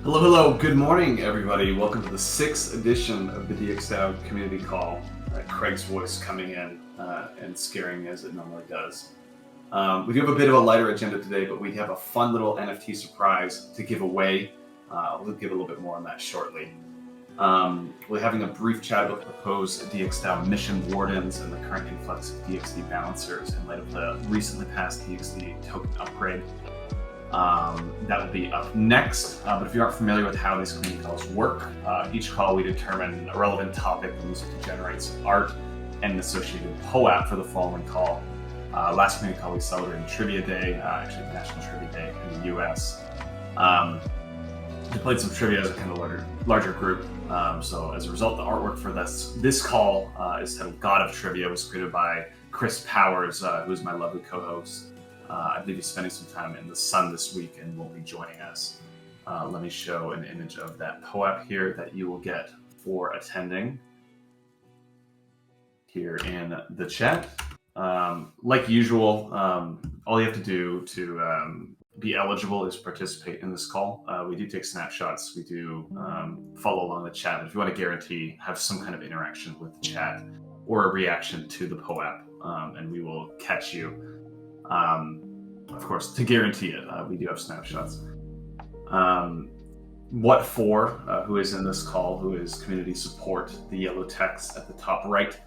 Hello, hello. Good morning, everybody. Welcome to the 6th edition of the DXdao community call. Craig's voice coming in and scaring me as it normally does. We do have a bit of a lighter agenda today, but we have a fun little NFT surprise to give away. We'll give a little bit more on that shortly. We're having a brief chat about the proposed DXdao mission Wardens and the current influx of DXD Balancers in light of the recently passed DXD token upgrade. That will be up next, but if you aren't familiar with how these community calls work, each call we determine a relevant topic and use it to generate some art and an associated POAP for the following call. Last community call we celebrated Trivia Day, actually National Trivia Day in the US. We played some trivia as a kind of larger group, so as a result the artwork for this call is titled God of Trivia. It was created by Chris Powers, who is my lovely co-host. I believe he's spending some time in the sun this week and will be joining us. Let me show an image of that POAP here that you will get for attending here in the chat. Like usual, all you have to do to be eligible is participate in this call. We do take snapshots. We do follow along the chat. If you want to guarantee have some kind of interaction with the chat or a reaction to the POAP, and we will catch you. Of course, to guarantee it, we do have snapshots. What for, who is in this call, who is community support, the yellow text at the top right,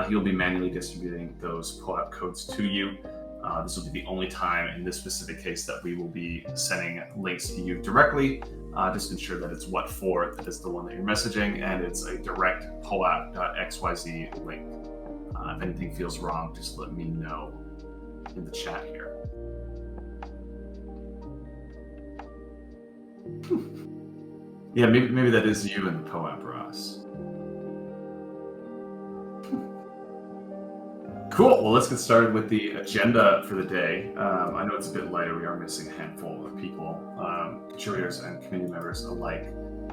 he'll be manually distributing those POAP codes to you. This will be the only time in this specific case that we will be sending links to you directly. Just ensure that it's what for, that is the one that you're messaging, and it's a direct POAP.xyz link. If anything feels wrong, just let me know in the chat here. Yeah, maybe that is you in the POAP, Ross. Cool. Well, let's get started with the agenda for the day. I know it's a bit lighter. We are missing a handful of people, contributors and community members alike.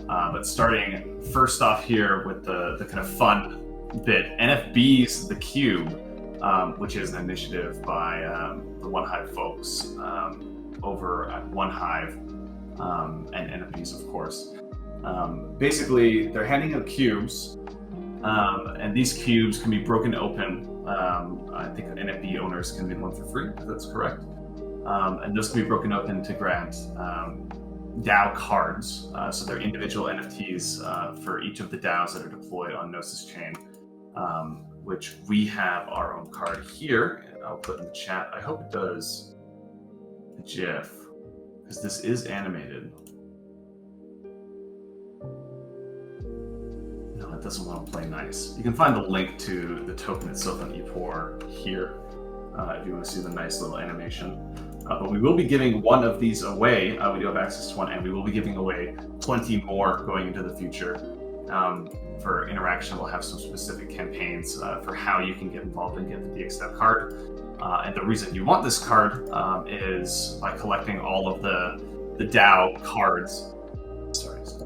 But starting first off here with the kind of fun bit, NFBeez the Cube, which is an initiative by the OneHive folks over at OneHive and NFBeez, of course. Basically, they're handing out cubes, and these cubes can be broken open. I think NFB owners can get one for free, if that's correct. And those can be broken open to grant DAO cards. So they're individual NFTs for each of the DAOs that are deployed on Gnosis Chain, which we have our own card here, and I'll put in the chat. I hope it does the GIF, because this is animated. No, it doesn't want to play nice. You can find the link to the token itself on ePOR here, if you want to see the nice little animation. But we will be giving one of these away. We do have access to one, and we will be giving away 20 more going into the future. For interaction, we'll have some specific campaigns for how you can get involved and get the DXdao card. And the reason you want this card is by collecting all of the DAO cards. Sorry, just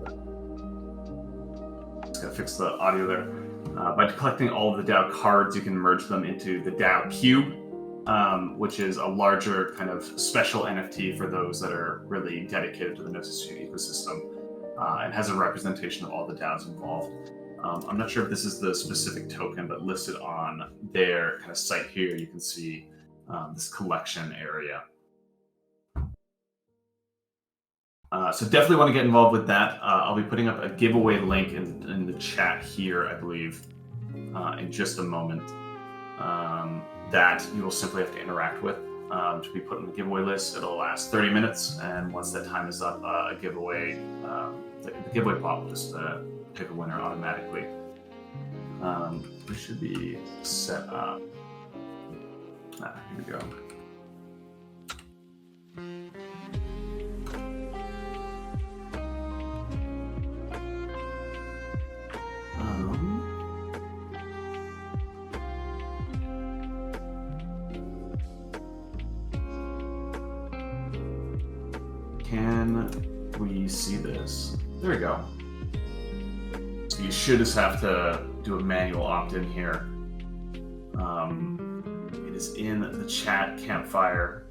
gotta fix the audio there. By collecting all of the DAO cards, you can merge them into the DAO Cube, which is a larger kind of special NFT for those that are really dedicated to the Gnosis Chain ecosystem, and has a representation of all the DAOs involved. I'm not sure if this is the specific token, but listed on their kind of site here, you can see this collection area. So definitely want to get involved with that. I'll be putting up a giveaway link in the chat here, I believe, in just a moment, that you will simply have to interact with to be put on the giveaway list. It'll last 30 minutes, and once that time is up, the giveaway bot will just pick a winner automatically. We should be set up. Here we go. Can we see this? There we go. So you should just have to do a manual opt-in here. It is in the chat campfire.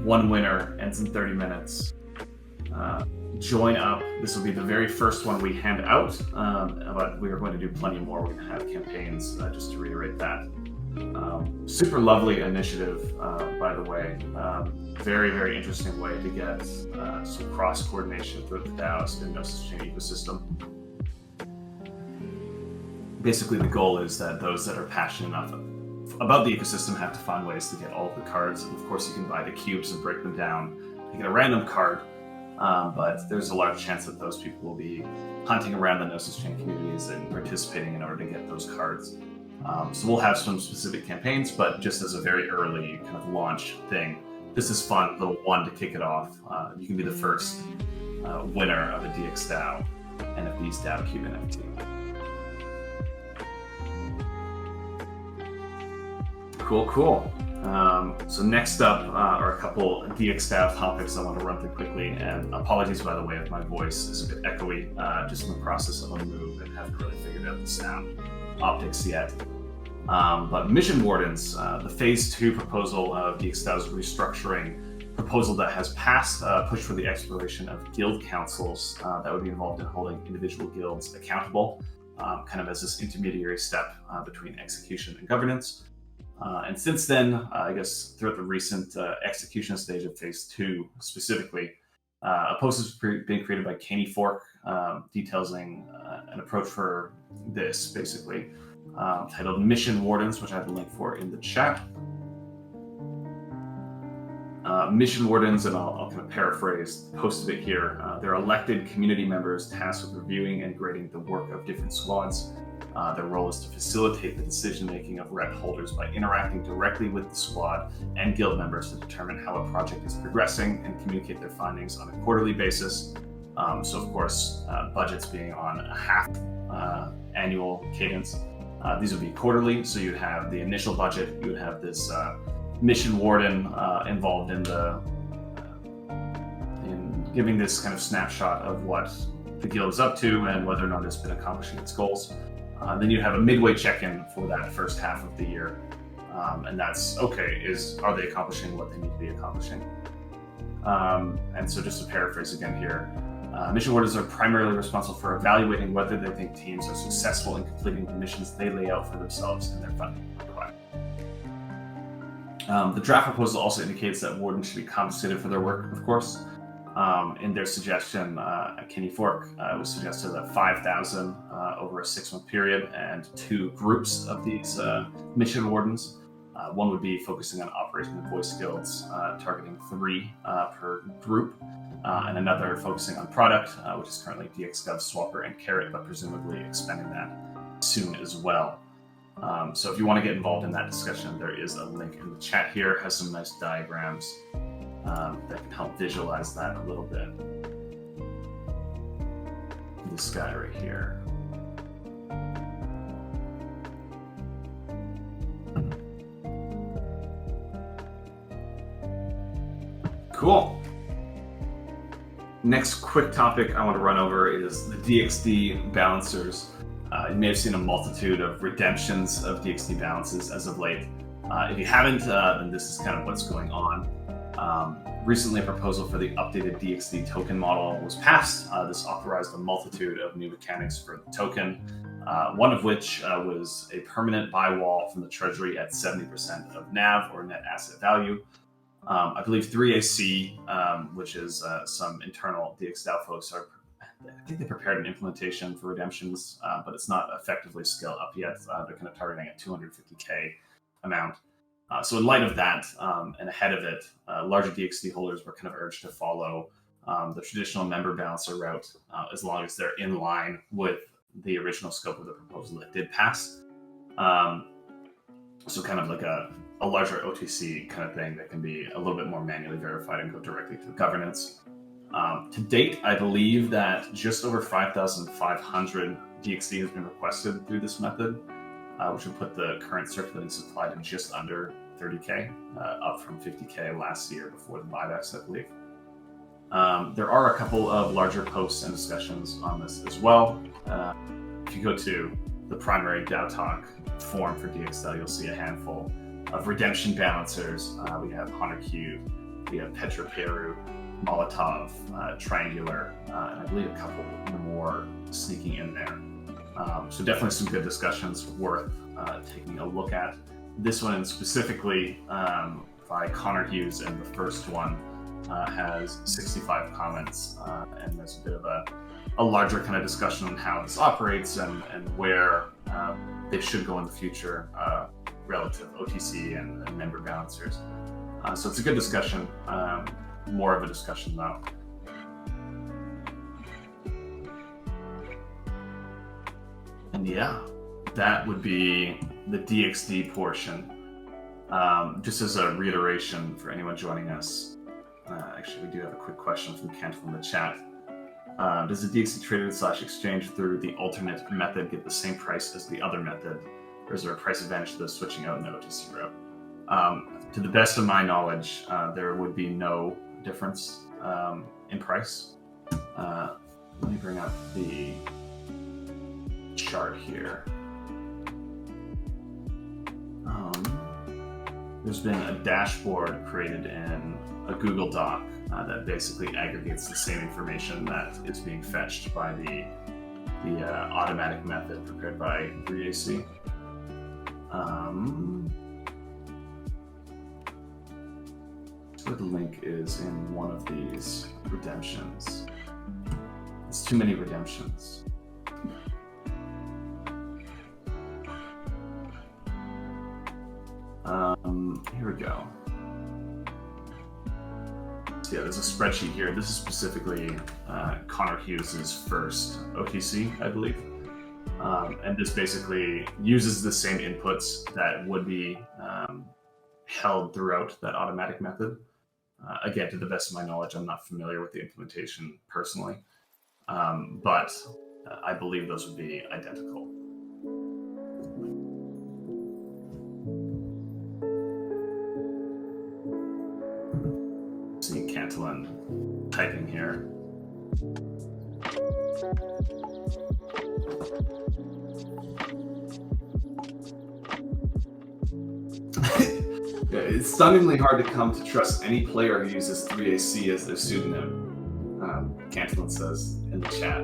One winner, ends in 30 minutes. join up. This will be the very first one we hand out, but we are going to do plenty more. We're going to have campaigns, just to reiterate that. Super lovely initiative, by the way. Very, very interesting way to get some cross-coordination through the DAOs and Gnosis Chain ecosystem. Basically, the goal is that those that are passionate enough about the ecosystem have to find ways to get all of the cards. And of course, you can buy the cubes and break them down to get a random card, but there's a large chance that those people will be hunting around the Gnosis Chain communities and participating in order to get those cards. So we'll have some specific campaigns, but just as a very early kind of launch thing, this is fun, little one to kick it off. You can be the first winner of a DXdao NFBeez DAO Cube NFT. Cool. So next up are a couple DXdao topics I want to run through quickly. And apologies, by the way, if my voice is a bit echoey, just in the process of a move and haven't really figured out the sound optics yet. But Mission Wardens, the Phase 2 proposal of DXdao's restructuring proposal that has passed, pushed for the exploration of guild councils that would be involved in holding individual guilds accountable, kind of as this intermediary step between execution and governance. And since then, I guess throughout the recent execution stage of Phase 2 specifically, a post has been created by Caney Fork detailing an approach for this, basically, titled Mission Wardens, which I have a link for in the chat. Mission Wardens, and I'll kind of paraphrase most of it here, they're elected community members tasked with reviewing and grading the work of different squads. Their role is to facilitate the decision-making of rep holders by interacting directly with the squad and guild members to determine how a project is progressing and communicate their findings on a quarterly basis. So of course, budgets being on a half annual cadence. These would be quarterly, so you'd have the initial budget, you would have this mission warden involved in giving this kind of snapshot of what the guild is up to and whether or not it's been accomplishing its goals. Then you have a midway check-in for that first half of the year, and that's okay. Are they accomplishing what they need to be accomplishing? And so, just to paraphrase again here, mission wardens are primarily responsible for evaluating whether they think teams are successful in completing the missions they lay out for themselves and their funding provider. The draft proposal also indicates that wardens should be compensated for their work, of course. In their suggestion, at Caney Fork, it was suggested that 5,000 over a 6-month period and 2 groups of these mission wardens. One would be focusing on operation and voice guilds, targeting 3 per group, and another focusing on product, which is currently DXgov, Swapper, and Carrot, but presumably expanding that soon as well. So if you want to get involved in that discussion, there is a link in the chat here. It has some nice diagrams that can help visualize that a little bit. This guy right here. Cool. Next quick topic I want to run over is the DXD Balancers. You may have seen a multitude of redemptions of DXD balances as of late. If you haven't, then this is kind of what's going on. Recently, a proposal for the updated DXD token model was passed. This authorized a multitude of new mechanics for the token, one of which was a permanent buy wall from the treasury at 70% of NAV, or net asset value. I believe 3AC, which is some internal DXdao folks, I think they prepared an implementation for redemptions, but it's not effectively scaled up yet. They're kind of targeting a 250K amount. So in light of that, and ahead of it, larger DXD holders were kind of urged to follow the traditional member balancer route, as long as they're in line with the original scope of the proposal that did pass. So kind of like a larger OTC kind of thing that can be a little bit more manually verified and go directly to governance. To date, I believe that just over 5,500 DXD has been requested through this method, which would put the current circulating supply to just under 30K, up from 50K last year before the buybacks, I believe. There are a couple of larger posts and discussions on this as well. If you go to the primary DAO Talk forum for DXdao, you'll see a handful of redemption balancers. We have Hunter Cube, we have Petra Peru, Molotov, triangular, and I believe a couple more sneaking in there. So definitely some good discussions worth taking a look at. This one specifically by Connor Hughes, and the first one has 65 comments, and there's a bit of a larger kind of discussion on how this operates and where they should go in the future relative OTC and member balancers. So it's a good discussion, more of a discussion though. And yeah, that would be the DXD portion. Just as a reiteration for anyone joining us, actually we do have a quick question from Cantal in the chat. Does the DXD traded / exchange through the alternate method get the same price as the other method, or is there a price advantage to those switching out in the OTC route? To the best of my knowledge, there would be no difference in price. Let me bring up the chart here. There's been a dashboard created in a Google Doc that basically aggregates the same information that is being fetched by the automatic method prepared by 3AC. So the link is in one of these redemptions. It's too many redemptions. Here we go. So yeah, there's a spreadsheet here. This is specifically Connor Hughes' first OTC, I believe. And this basically uses the same inputs that would be held throughout that automatic method. Again, to the best of my knowledge, I'm not familiar with the implementation personally, but I believe those would be identical. See Cantillon typing here. It's stunningly hard to come to trust any player who uses 3AC as their pseudonym, Cantillon says in the chat.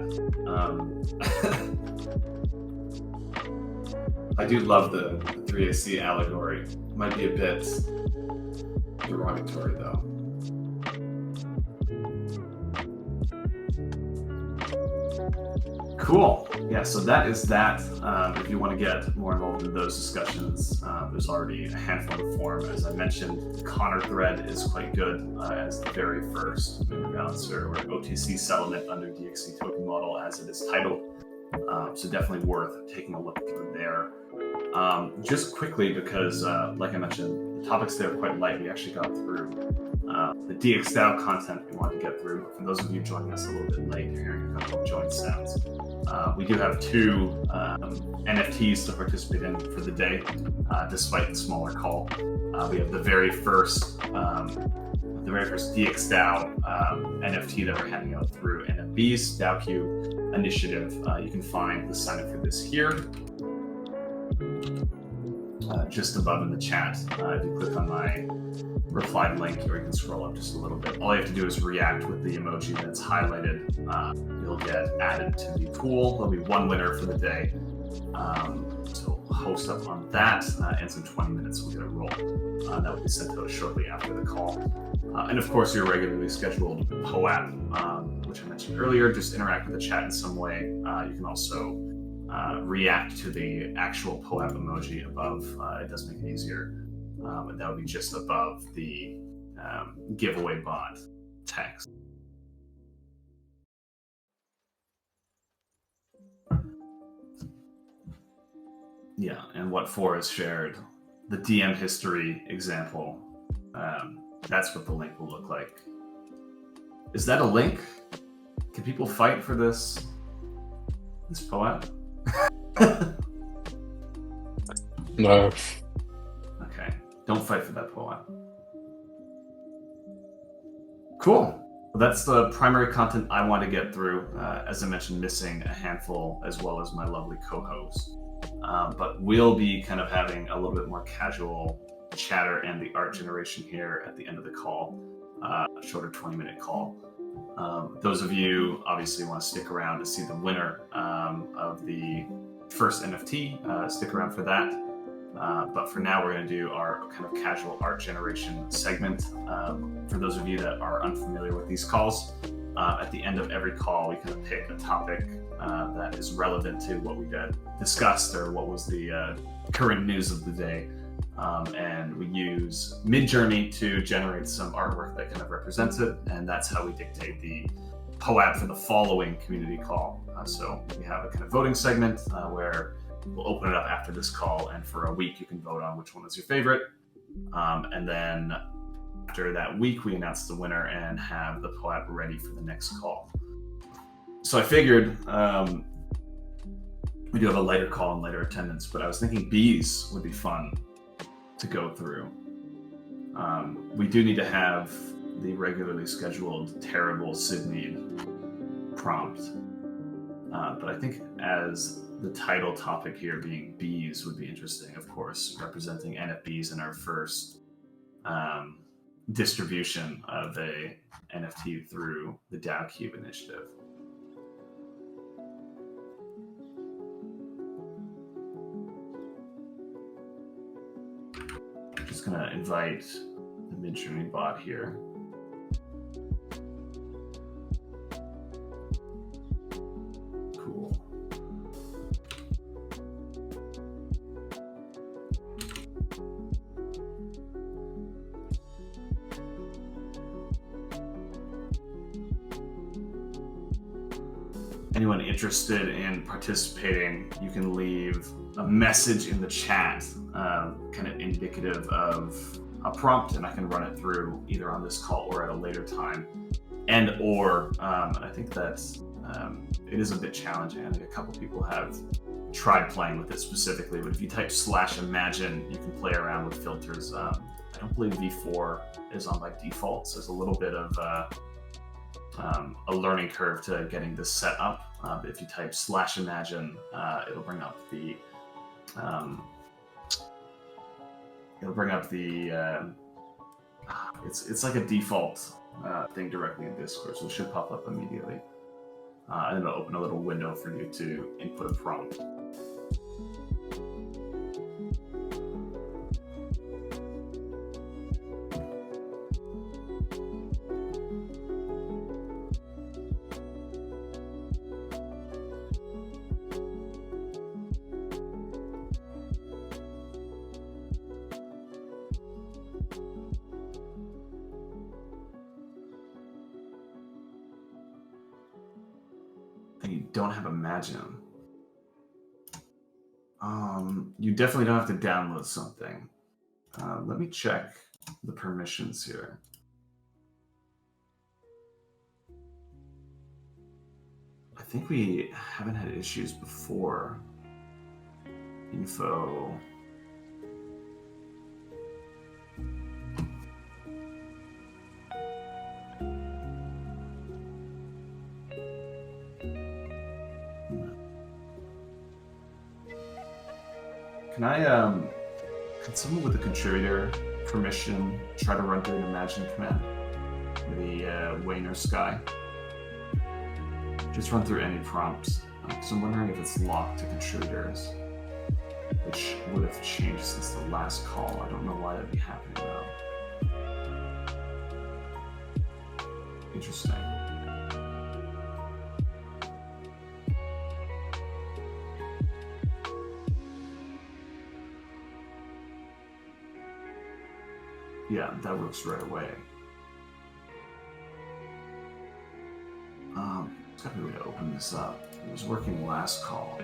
I do love the 3AC allegory. It might be a bit derogatory though. Cool. Yeah, so that is that. If you want to get more involved in those discussions, there's already a handful in the forum. As I mentioned, the Connor thread is quite good as the very first member balancer or OTC settlement under DXD token model, as it is titled. So definitely worth taking a look through there. Just quickly, because like I mentioned, the topics there are quite light. We actually got through the DXdao content we wanted to get through. For those of you joining us a little bit late, you're hearing a couple of joint sounds. We do have 2 NFTs to participate in for the day, despite the smaller call. We have the very first DXdao NFT that we're handing out through NFBeez DAO initiative. You can find the sign up for this here, just above in the chat. If you click on my replied link, or you can scroll up just a little bit. All you have to do is react with the emoji that's highlighted. You'll get added to the pool. There'll be 1 winner for the day. So host up on that. Ends in 20 minutes. We'll get a roll. That will be sent out shortly after the call. And of course, your regularly scheduled POAP, which I mentioned earlier. Just interact with the chat in some way. You can also react to the actual POAP emoji above. It does make it easier. And that would be just above the giveaway bot text. Yeah, and what For has shared, the DM history example, that's what the link will look like. Is that a link? Can people fight for this POAP? No. Okay, don't fight for that POAP. Cool. Well, that's the primary content I want to get through. As I mentioned, missing a handful as well as my lovely co-host. But we'll be kind of having a little bit more casual chatter and the art generation here at the end of the call. shorter 20-minute call. Those of you obviously want to stick around to see the winner of the first NFT, stick around for that. But for now, we're going to do our kind of casual art generation segment. For those of you that are unfamiliar with these calls, at the end of every call, we kind of pick a topic that is relevant to what we discussed or what was the current news of the day. And we use Midjourney to generate some artwork that kind of represents it. And that's how we dictate the POAP for the following community call. So we have a kind of voting segment where we'll open it up after this call, and for a week you can vote on which one is your favorite. And then after that week, we announce the winner and have the POAP ready for the next call. So I figured we do have a lighter call and lighter attendance, but I was thinking bees would be fun to go through. We do need to have the regularly scheduled terrible Sydney prompt. But I think as the title topic here being bees would be interesting, of course, representing NFBeez in our first distribution of a NFT through the DAO Cube initiative. Just gonna invite the Midjourney bot here. Cool. Anyone interested in participating, you can leave a message in the chat, kind of indicative of a prompt, and I can run it through either on this call or at a later time. And I think that it is a bit challenging. I think a couple people have tried playing with it specifically, but if you type /imagine, you can play around with filters. I don't believe V4 is on by default, so there's a little bit of a learning curve to getting this set up. But if you type /imagine, it'll bring up the it's like a default thing directly in Discord, so it should pop up immediately. And it'll open a little window for you to input a prompt. You don't have Imagine. You definitely don't have to download something. Let me check the permissions here. I think we haven't had issues before. Info. Can someone with a contributor permission try to run through an Imagine command? The Wayne or Sky. Just run through any prompts. So I'm wondering if it's locked to contributors, which would have changed since the last call. I don't know why that'd be happening though. Interesting. Yeah, that works right away. There's gotta be a way to open this up. It was working last call.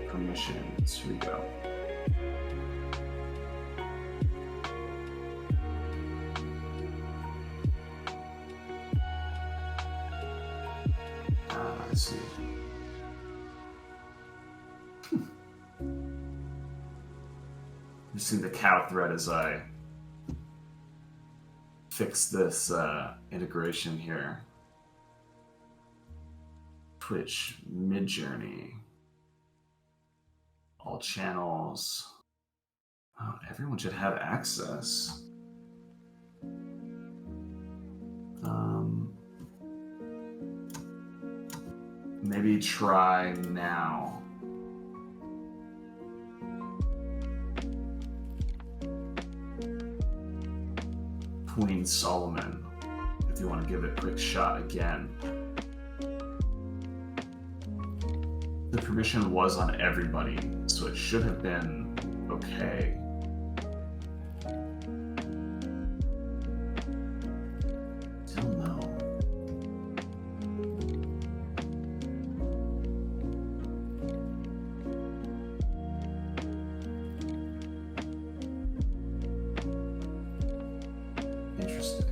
Permissions, here we go. Let's see. You see the cow thread as I fix this integration here. Twitch, Midjourney, all channels. Oh, everyone should have access. Maybe try now. Queen Solomon, if you want to give it a quick shot again. The permission was on everybody, so it should have been okay. Still no. Interesting.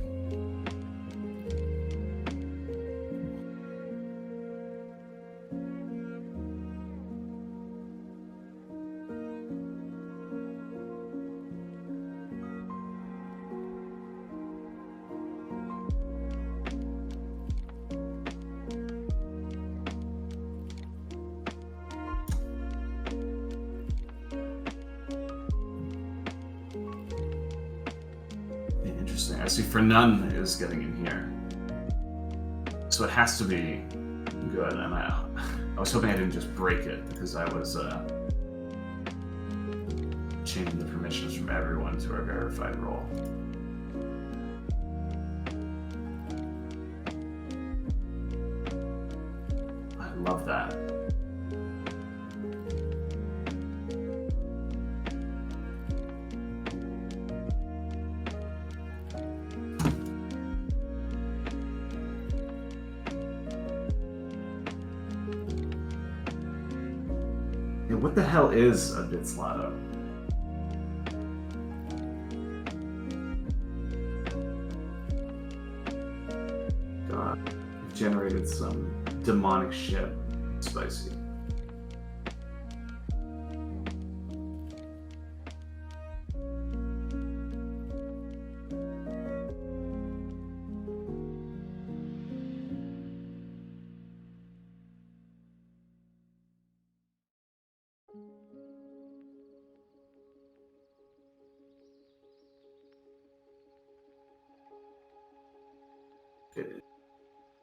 Interesting. I see Fernand is getting in here. So it has to be good. And I was hoping I didn't just break it because I was changing the permissions from everyone to our verified role. I love that. What the hell is a DXdao? God, you've generated some demonic shit. Spicy.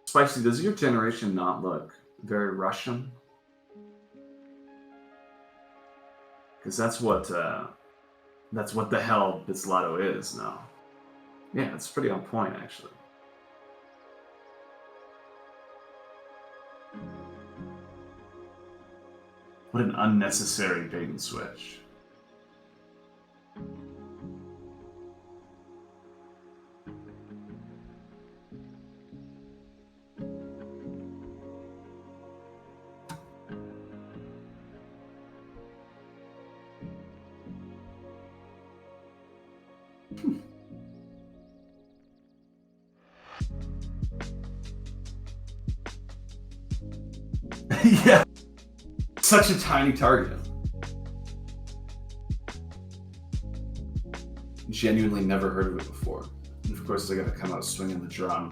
Spicy, does your generation not look very Russian? Because that's what the hell DXdao is now. Yeah, it's pretty on point, actually. What an unnecessary bait and switch. Yeah, such a tiny target. Genuinely never heard of it before. And of course, they're gonna come out swinging the drum.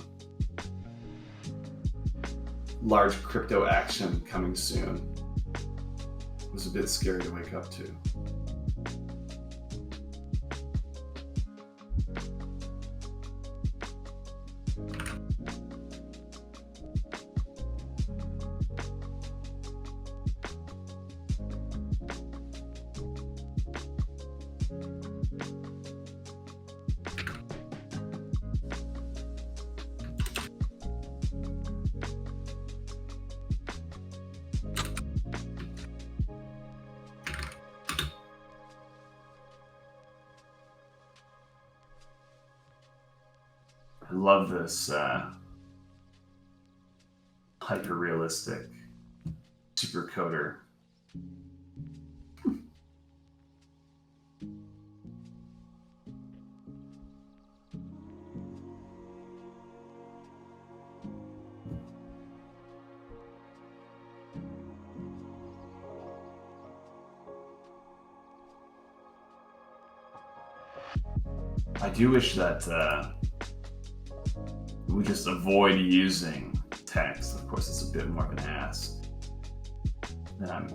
Large crypto action coming soon. It was a bit scary to wake up to. I love this hyper-realistic supercoder. I do wish that we just avoid using text. Of course, it's a bit more of an ask than I'm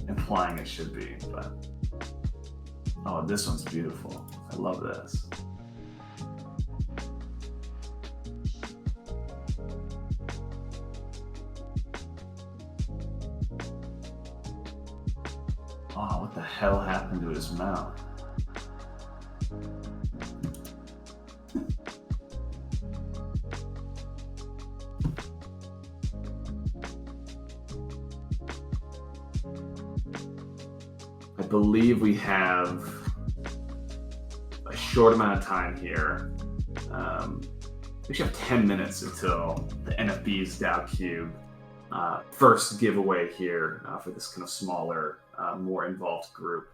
implying it should be, but oh, this one's beautiful. I love this. Oh, what the hell happened to his mouth? I believe we have a short amount of time here. We should have 10 minutes until the NFBeez DAO Cube first giveaway here for this kind of smaller, more involved group.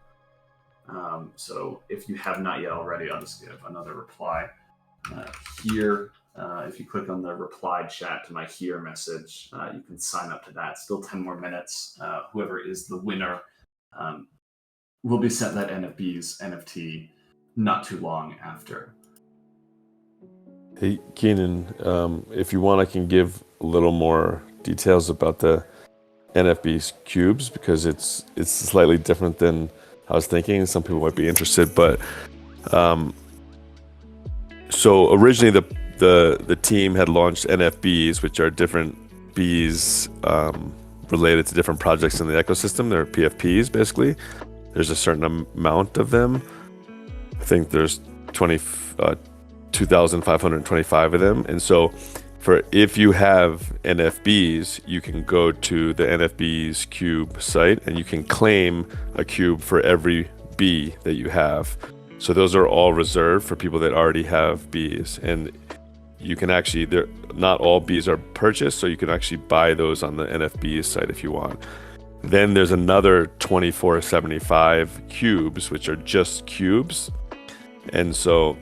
So if you have not yet already, I'll just give another reply here. If you click on the reply chat to my here message, you can sign up to that. Still 10 more minutes. Whoever is the winner will be sent that NFBeez NFT not too long after. Hey, Keenan, if you want, I can give a little more details about the NFBeez cubes, because it's slightly different than I was thinking. Some people might be interested, but so originally the team had launched NFBeez, which are different bees related to different projects in the ecosystem. They're PFPs, basically. There's a certain amount of them. I think there's 2,525 of them. And so if you have NFBeez, you can go to the NFBeez cube site and you can claim a cube for every bee that you have. So those are all reserved for people that already have bees. And you can actually, not all bees are purchased, so you can actually buy those on the NFBeez site if you want. Then there's another 2475 cubes, which are just cubes. And so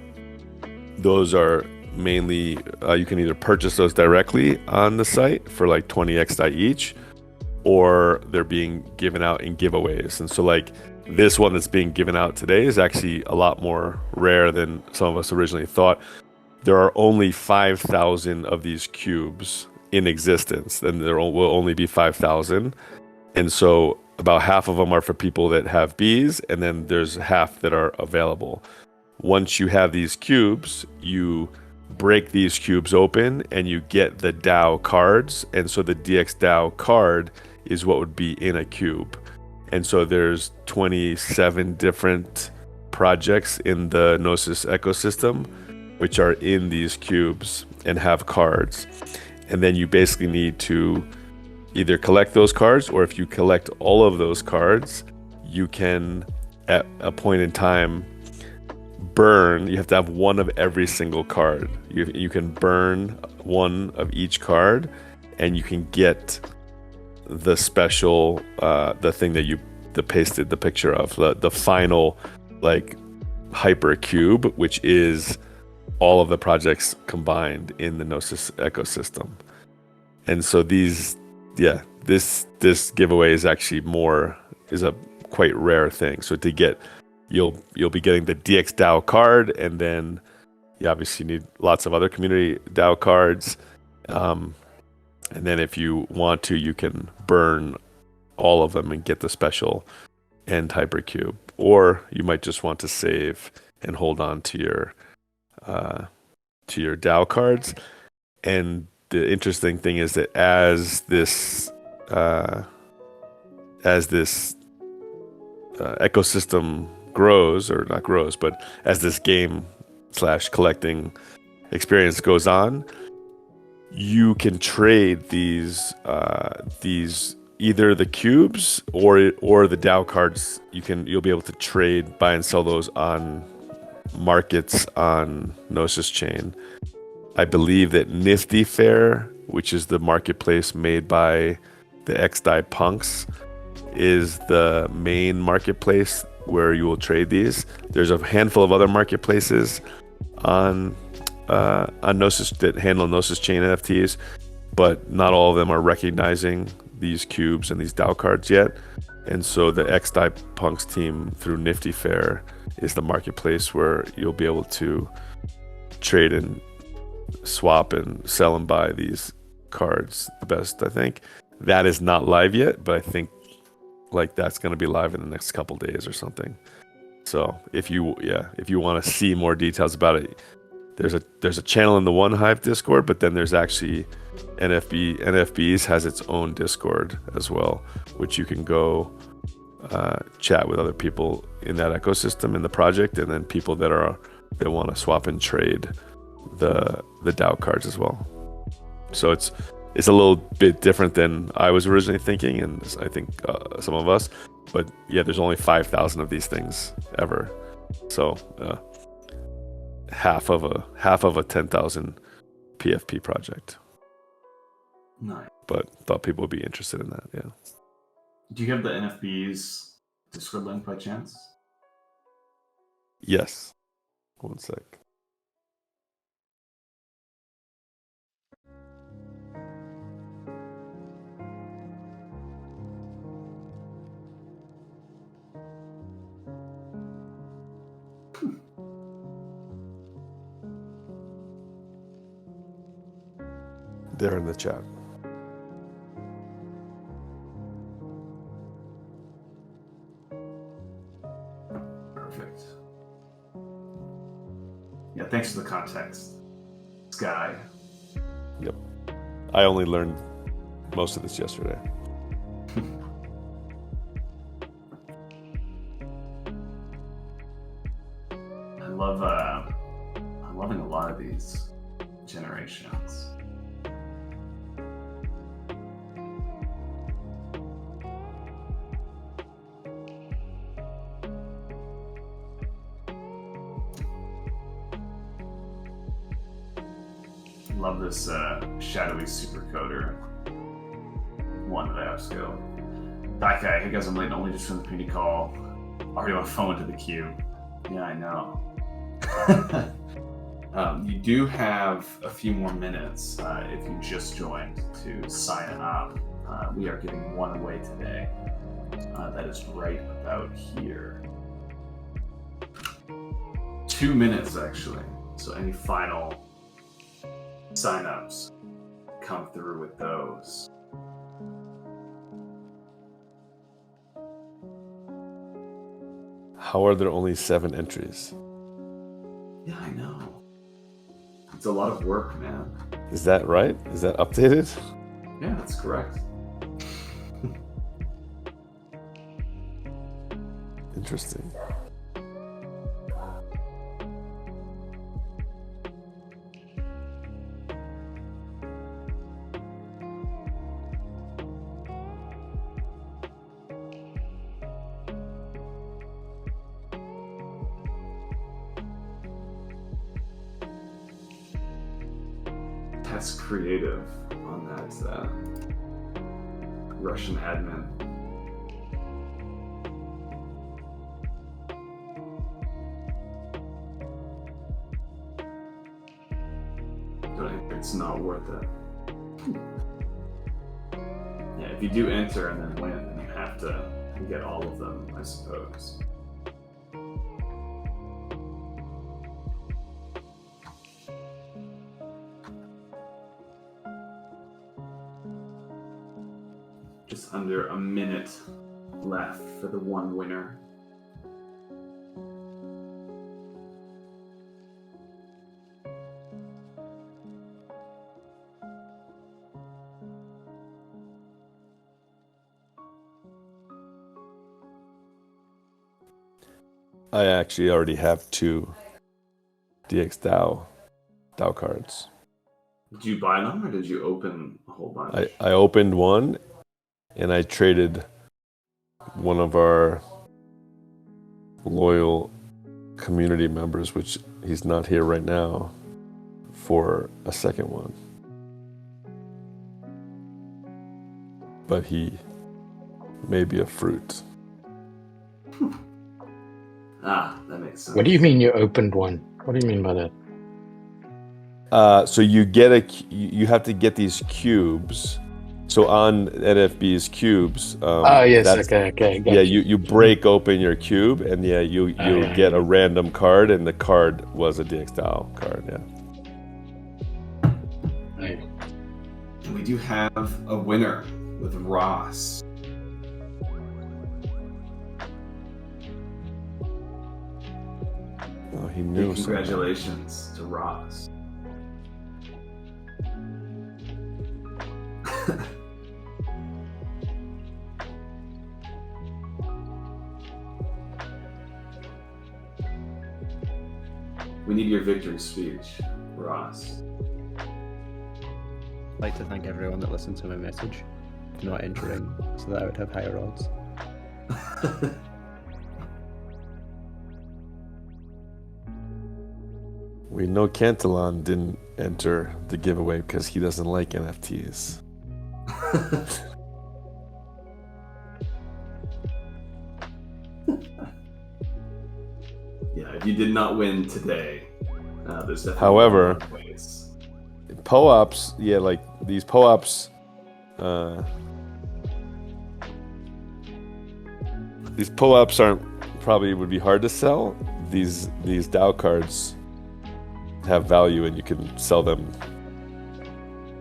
those are mainly, you can either purchase those directly on the site for like 20 each, or they're being given out in giveaways. And so like this one that's being given out today is actually a lot more rare than some of us originally thought. There are only 5,000 of these cubes in existence, and there will only be 5,000. And so about half of them are for people that have bees, and then there's half that are available. Once you have these cubes, you break these cubes open and you get the DAO cards. And so the DXdao card is what would be in a cube. And so there's 27 different projects in the Gnosis ecosystem, which are in these cubes and have cards. And then you basically need to either collect those cards, or if you collect all of those cards, you can, at a point in time, burn. You have to have one of every single card. You can burn one of each card, and you can get the special, the thing that you pasted the picture of, the final like hyper cube, which is all of the projects combined in the Gnosis ecosystem. And so this giveaway is actually is a quite rare thing. So to get, you'll be getting the DXdao card, and then you obviously need lots of other community DAO cards. And then if you want to, you can burn all of them and get the special end hypercube, or you might just want to save and hold on to your DAO cards. And the interesting thing is that as this ecosystem grows, or not grows, but as this game / collecting experience goes on, you can trade these either the cubes or the DAO cards. You'll be able to trade, buy and sell those on markets on Gnosis chain. I believe that Nifty Fair, which is the marketplace made by the XDI punks, is the main marketplace where you will trade these. There's a handful of other marketplaces on Gnosis that handle Gnosis chain NFTs, but not all of them are recognizing these cubes and these DAO cards yet. And so the XDI punks team through Nifty Fair is the marketplace where you'll be able to trade in swap and sell and buy these cards the best, I think. That is not live yet, but I think like that's going to be live in the next couple days or something. So if you want to see more details about it, there's a channel in the One Hive Discord, but then there's actually NFBeez has its own Discord as well, which you can go chat with other people in that ecosystem in the project, and then people that want to swap and trade the DAO cards as well. So it's a little bit different than I was originally thinking, and I think some of us. But yeah, there's only 5,000 of these things ever, so half of a 10,000 PFP project. Nice. But thought people would be interested in that. Yeah. Do you have the NFBeez Discord link by chance? Yes. One sec. They're in the chat. Perfect. Yeah, thanks for the context, Sky. Yep. I only learned most of this yesterday. I'm loving a lot of these generations. Love this shadowy supercoder one that I have still. That guy, hey guys, I'm late only just from the community call. Already on phone to the queue. Yeah, I know. You do have a few more minutes if you just joined to sign up. We are giving one away today. That is right about here. 2 minutes actually. So any final sign-ups come through with those. How are there only 7 entries? Yeah, I know. It's a lot of work, man. Is that right? Is that updated? Yeah, that's correct. Interesting. That's creative on that Russian admin. But I think it's not worth it. Yeah, if you do enter and then win, then you have to get all of them, I suppose. Just under a minute left for the one winner. I actually already have 2 DXdao cards. Did you buy them or did you open a whole bunch? I opened one and I traded one of our loyal community members, which he's not here right now, for a second one. But he may be a fruit. Ah, that makes sense. What do you mean you opened one? What do you mean by that? So you have to get these cubes. So on NFBeez cubes, Oh yes, okay. Yeah, you break open your cube, and you get a random card, and the card was a DXdao card. Yeah. do have a winner with Ross. Oh, he knew. Congratulations to Ross. We need your victory speech, Ross. I'd like to thank everyone that listened to my message for not entering so that I would have higher odds. We know Cantillon didn't enter the giveaway because he doesn't like NFTs. Yeah, if you did not win today, there's definitely However, ways. POAPs, yeah, like these POAPs, these POAPs probably would be hard to sell. These DAO cards have value and you can sell them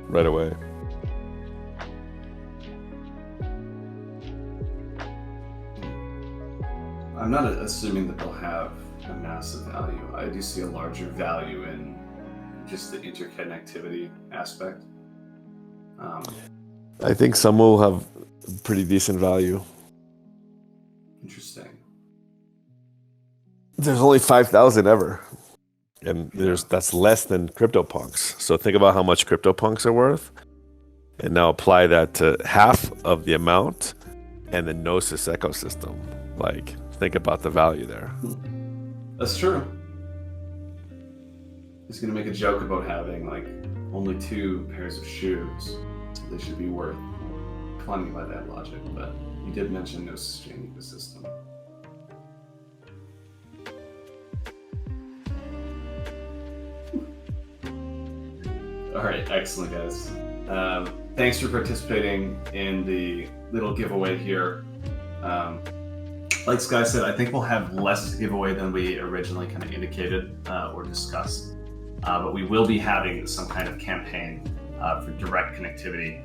right away. I'm not assuming that they'll have a massive value. I do see a larger value in just the interconnectivity aspect. I think some will have pretty decent value. Interesting. There's only 5,000 ever. And that's less than CryptoPunks. So think about how much CryptoPunks are worth. And now apply that to half of the amount and the Gnosis ecosystem. Like, think about the value there. That's true. He's going to make a joke about having like only 2 pairs of shoes. So they should be worth plenty by that logic. But you did mention Gnosis chain ecosystem. All right, excellent, guys. Thanks for participating in the little giveaway here. Like Sky said, I think we'll have less to give away than we originally kind of indicated or discussed. But we will be having some kind of campaign for direct connectivity.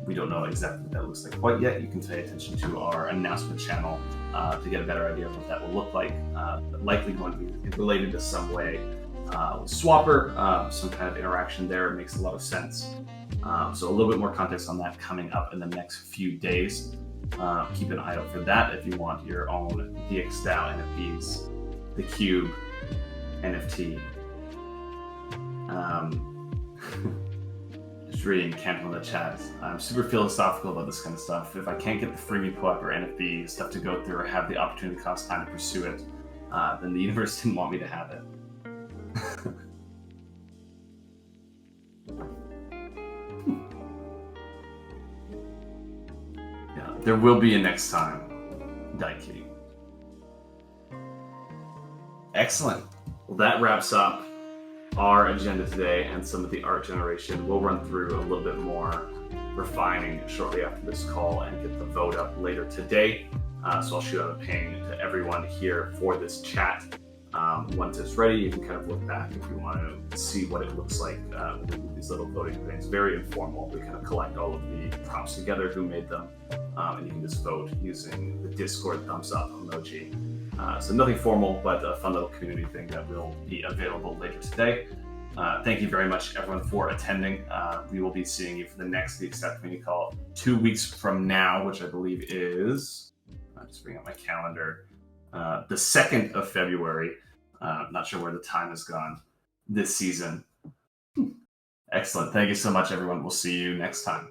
We don't know exactly what that looks like quite yet. You can pay attention to our announcement channel to get a better idea of what that will look like. But likely going to be related to some way with Swapper, some kind of interaction there. It makes a lot of sense. So a little bit more context on that coming up in the next few days. Keep an eye out for that if you want your own DXdao NFBeez, the Cube NFT. Just reading Campbell in the chat. I'm super philosophical about this kind of stuff. If I can't get the freebie POAP or NFB stuff to go through or have the opportunity cost time to pursue it, then the universe didn't want me to have it. Yeah, there will be a next time. Die kitty. Excellent. Well, that wraps up our agenda today and some of the art generation. We'll run through a little bit more refining shortly after this call and get the vote up later today. So I'll shoot out a ping to everyone here for this chat. Once it's ready, you can kind of look back if you want to see what it looks like with these little voting things. Very informal. We kind of collect all of the prompts together, who made them, and you can just vote using the Discord thumbs up emoji. So nothing formal, but a fun little community thing that will be available later today. Thank you very much, everyone, for attending. We will be seeing you for the next DXdao community call 2 weeks from now, which I believe is, I'll just bring up my calendar, the 2nd of February. Not sure where the time has gone this season. Excellent. Thank you so much, everyone. We'll see you next time.